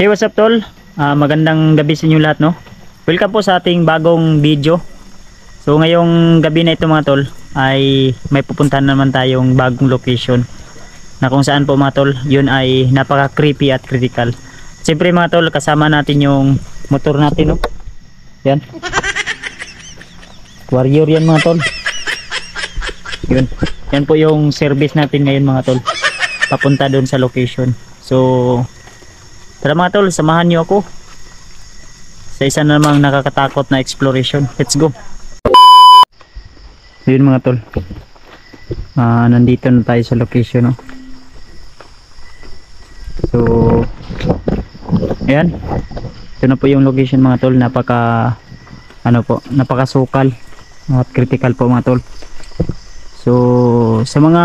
Hey, what's up tol? Magandang gabi sa inyo lahat, no? Welcome po sa ating bagong video. So ngayong gabi na ito mga tol ay may pupuntahan naman tayong bagong location na kung saan po mga tol, yun ay napaka creepy at critical. Siyempre mga tol, kasama natin yung motor natin, no? Yan. Warrior yan mga tol. Yun. Yan po yung service natin ngayon mga tol. Papunta doon sa location. So tara mga tol, samahan nyo ako sa isa namang nakakatakot na exploration. Let's go. Yun mga tol, nandito na tayo sa location, no? So ayan, ito na po yung location mga tol. Napakasukal at critical po mga tol. So sa mga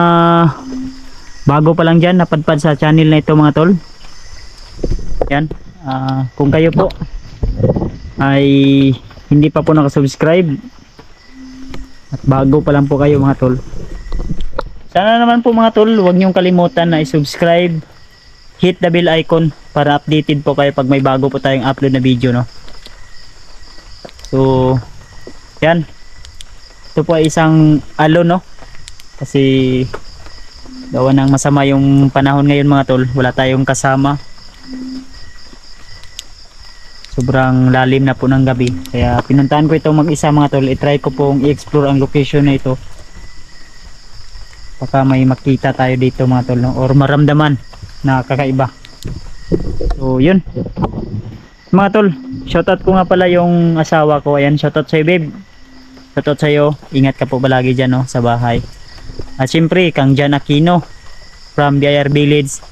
bago pa lang dyan, napadpad sa channel na ito mga tol, yan, kung kayo po ay hindi pa po nakasubscribe at bago pa lang po kayo mga tol, sana naman po mga tol, huwag niyong kalimutan na i-subscribe, hit the bell icon para updated po kayo pag may bago po tayong upload na video, no? So yan, ito po ay isang alon, no? Kasi gawa ng masama yung panahon ngayon mga tol, wala tayong kasama. Sobrang lalim na po ng gabi, kaya pinuntahan ko itong mag-isa mga tol. I-try ko pong i-explore ang location na ito, baka may makita tayo dito mga tol, no? Or maramdaman na kakaiba. So yun mga tol, shoutout ko nga pala yung asawa ko. Ayan, shoutout sa'yo babe, shoutout sa'yo, ingat ka po palagi dyan, no, sa bahay. At syempre kang Jan Aquino from BIR Village,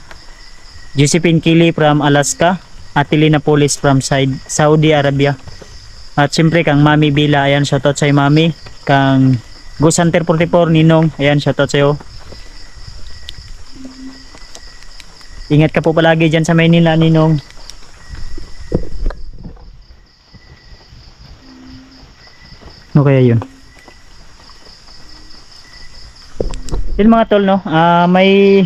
Josephine Kili from Alaska, Atilina Police from Saudi Arabia. At siyempre kang Mami Bila, ayan, shoutout sa'yo Mami. Kang Gus Hunter 44 Ninong, ayan, shoutout sa'yo. Ingat ka po palagi dyan sa Maynila Ninong. Ano kaya yun? Yun mga tol, no? May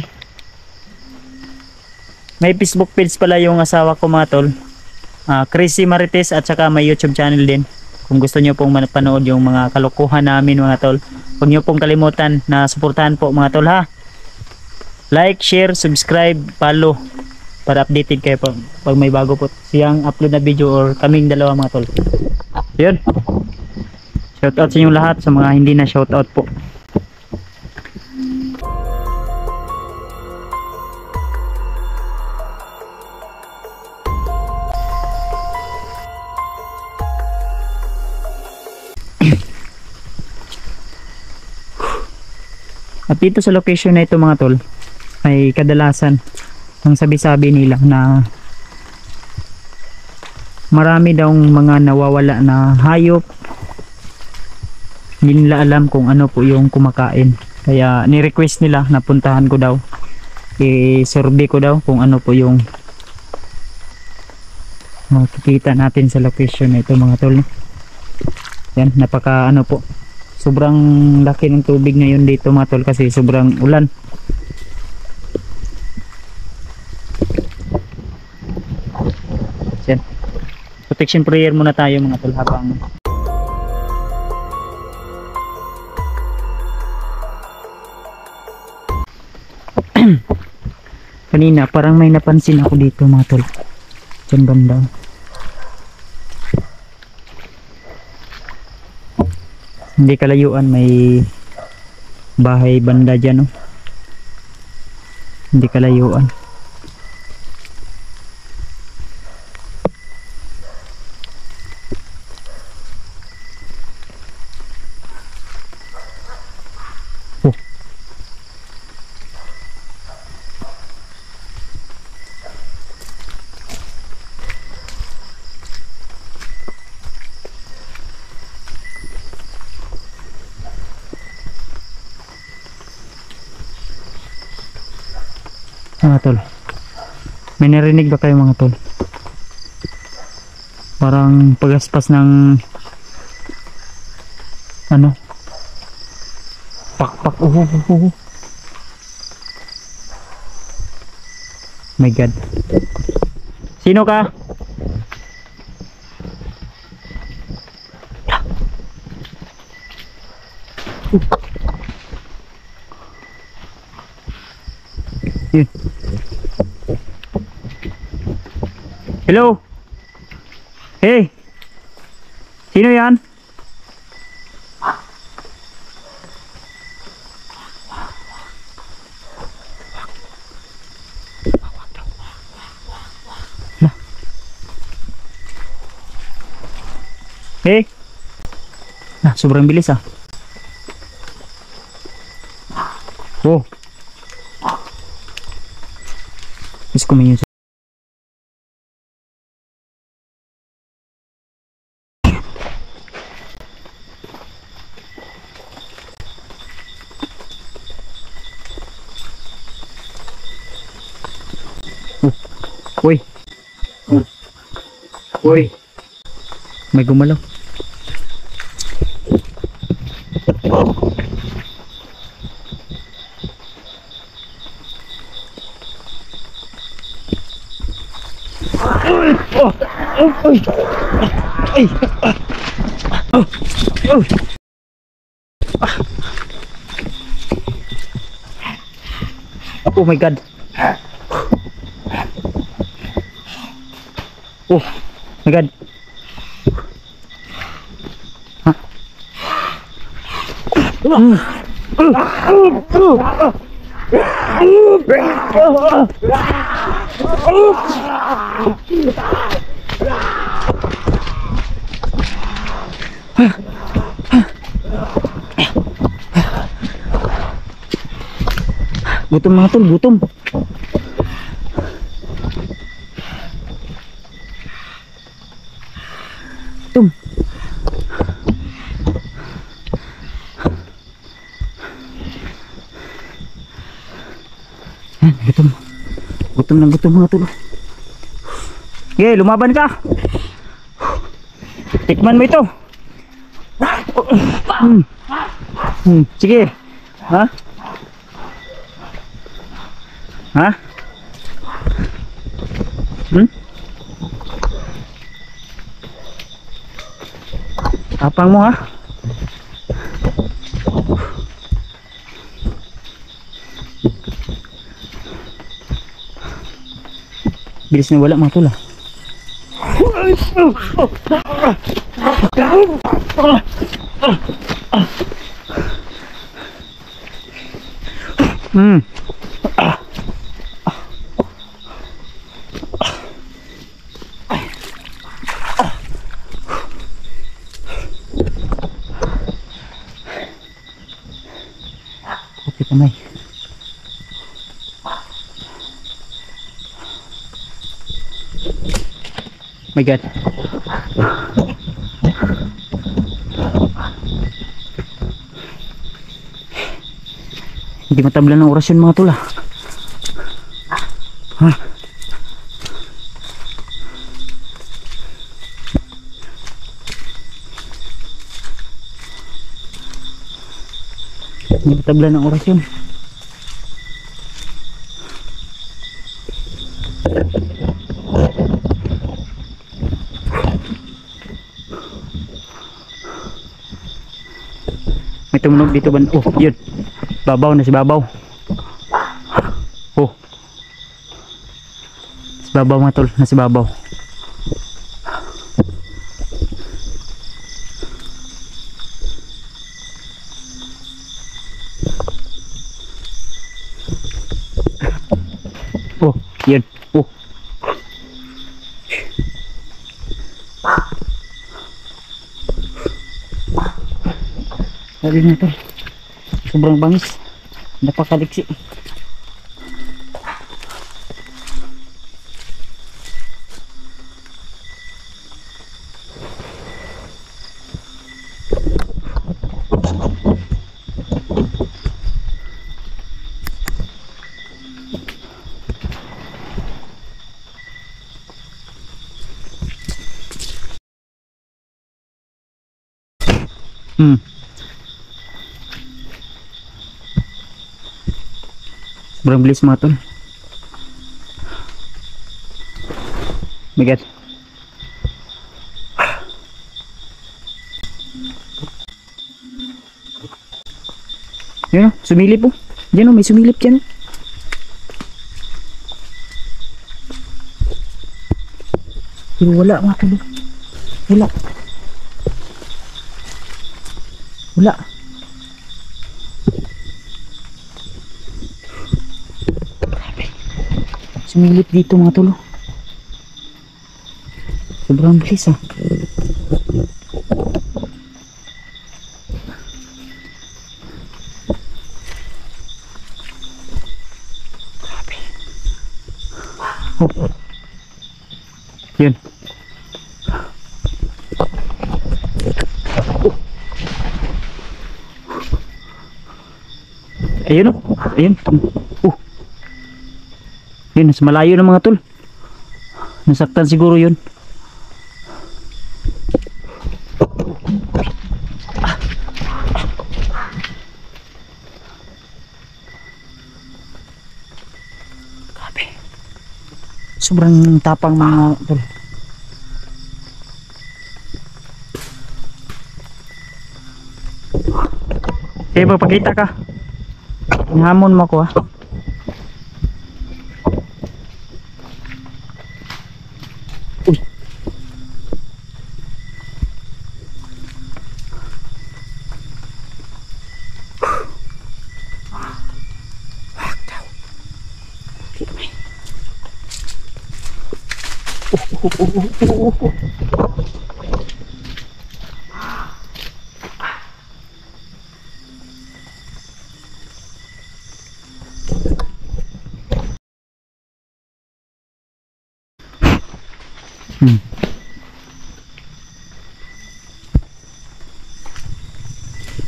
Facebook page pala yung asawa ko mga tol, Chrissy Marites, at saka may YouTube channel din. Kung gusto nyo pong mapanood yung mga kalokohan namin mga tol, huwag nyo pong kalimutan na suportahan po mga tol, ha. Like, share, subscribe, follow para updated kayo po pag may bago po siyang upload na video or kaming dalawa mga tol. Yun, shoutout sa inyo lahat, sa mga hindi na shoutout po. At dito sa location na ito mga tol, ay kadalasan ang sabi-sabi nila na marami daw mga nawawala na hayop. Hindi nila alam kung ano po yung kumakain, kaya ni-request nila na puntahan ko daw, i-survey ko daw kung ano po yung makikita natin sa location na ito mga tol. Yan, napaka ano po, sobrang laki ng tubig ngayon dito mga tol kasi sobrang ulan. Yan, protection prayer muna tayo mga tol habang kanina parang may napansin ako dito mga tol, dyan banda. Hindi kalayuan, may bahay banda dyan, no? Hindi kalayuan. Oh. Mga tol, may narinig ba kayo mga tol? Parang pagaspas ng ano, pakpak. My God, Sino ka? Yun. Hello? Hey! Sino yan? Hey! Sobrang bilis ah. Wow. Let's go menu. Uy. Uy. May gumalaw. Oh my god. Oh my god. Gutom mga tol, gutom. Gutom. Yan, gutom. Gutom na gutom mga tol. Okay, lumaban ka. Tikman mo ito. Sige. Ha? Ha? Tapang mo ha? Bilis na wala mga tula. Okay, kamay. My god. Hindi matablan ng orasyon mga tula. Ha? Hindi matablan ng orasyon. May tumunog dito ba? Oh, yun. Babaw na si babaw. Oh. Si babaw mga tol, na si babaw. Oh, yun. Oh. Sabi na ito, sobrang bangis, napakaliksi. Sobrang bilis mga tol. Bigat. Yun o, sumilip po. Diyan o, may sumilip dyan. Pero wala mga tol. Wala. Wala. Grabe. Sumilip dito mga tol. Sobrang bilis ah. Grabe. Oh. Yun. Ayun o. Ayun. Yun, nasa malayo na mga tol. Nasaktan siguro yun. Grabe. Sobrang tapang mga tol. Eh, magpakita ka. Hamon mo ko ah. Uy. Wag daw. Dito may.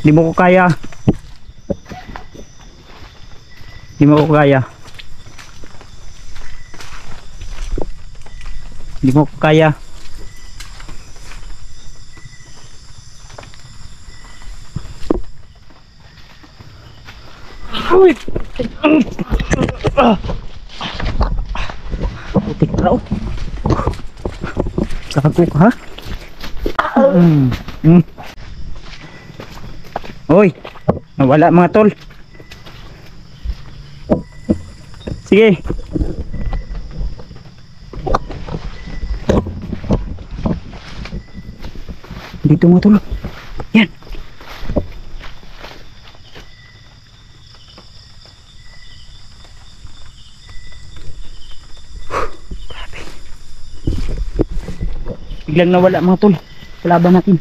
Di mo ko kaya. Di mo ko kaya. Di mo ko kaya. Uy. Putik raw. Kago ka ha? Uy, nawala mga tol. Sige. Dito mga tol. Yan. Grabe. Biglang nawala mga tol. Kalaban natin.